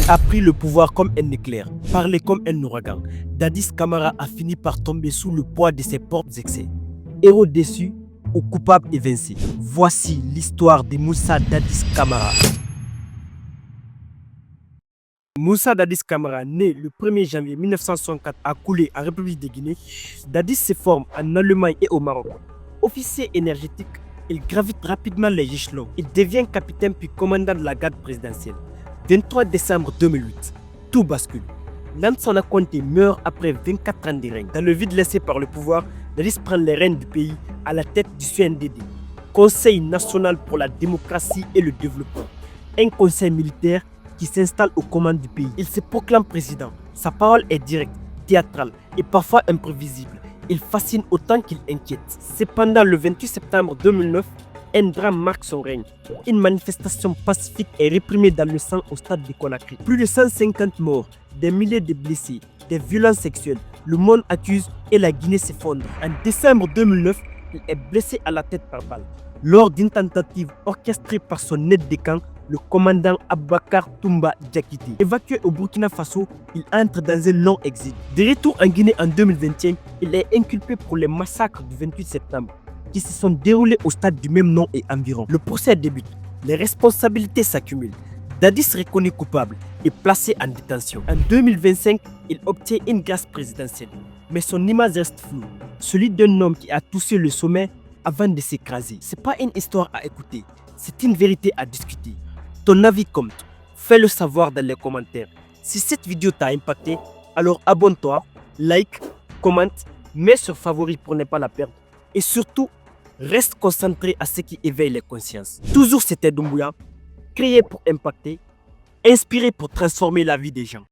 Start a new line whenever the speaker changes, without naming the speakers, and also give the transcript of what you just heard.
a pris le pouvoir comme un éclair, parlé comme un ouragan. Dadis Camara a fini par tomber sous le poids de ses propres excès. Héros déçu ou coupable évincé. Voici l'histoire de Moussa Dadis Camara. Moussa Dadis Camara, né le 1er janvier 1964 à Koulé, en République de Guinée, Dadis se forme en Allemagne et au Maroc. Officier énergétique, il gravite rapidement les échelons. Il devient capitaine puis commandant de la garde présidentielle. 23 décembre 2008, tout bascule. Lansana Conté meurt après 24 ans de règne. Dans le vide laissé par le pouvoir, Dadis prend les rênes du pays à la tête du CNDD, Conseil national pour la démocratie et le développement. Un conseil militaire qui s'installe aux commandes du pays. Il se proclame président. Sa parole est directe, théâtrale et parfois imprévisible. Il fascine autant qu'il inquiète. Cependant, le 28 septembre 2009, un drame marque son règne. Une manifestation pacifique est réprimée dans le sang au stade de Conakry. Plus de 150 morts, des milliers de blessés, des violences sexuelles. Le monde accuse et la Guinée s'effondre. En décembre 2009, il est blessé à la tête par balle. Lors d'une tentative orchestrée par son aide de camp, le commandant Abakar Toumba Diakité. Évacué au Burkina Faso, il entre dans un long exil. De retour en Guinée en 2021, il est inculpé pour les massacres du 28 septembre qui se sont déroulés au stade du même nom et environ. Le procès débute, les responsabilités s'accumulent. Dadis reconnu coupable et placé en détention. En 2025, il obtient une grâce présidentielle. Mais son image reste floue, celui d'un homme qui a touché le sommet avant de s'écraser. C'est pas une histoire à écouter, c'est une vérité à discuter. Ton avis compte, fais-le savoir dans les commentaires. Si cette vidéo t'a impacté, alors abonne-toi, like, commente, mets sur favori pour ne pas la perdre. Et surtout, reste concentré à ce qui éveille les consciences. Toujours c'était Doumbouya, créé pour impacter, inspiré pour transformer la vie des gens.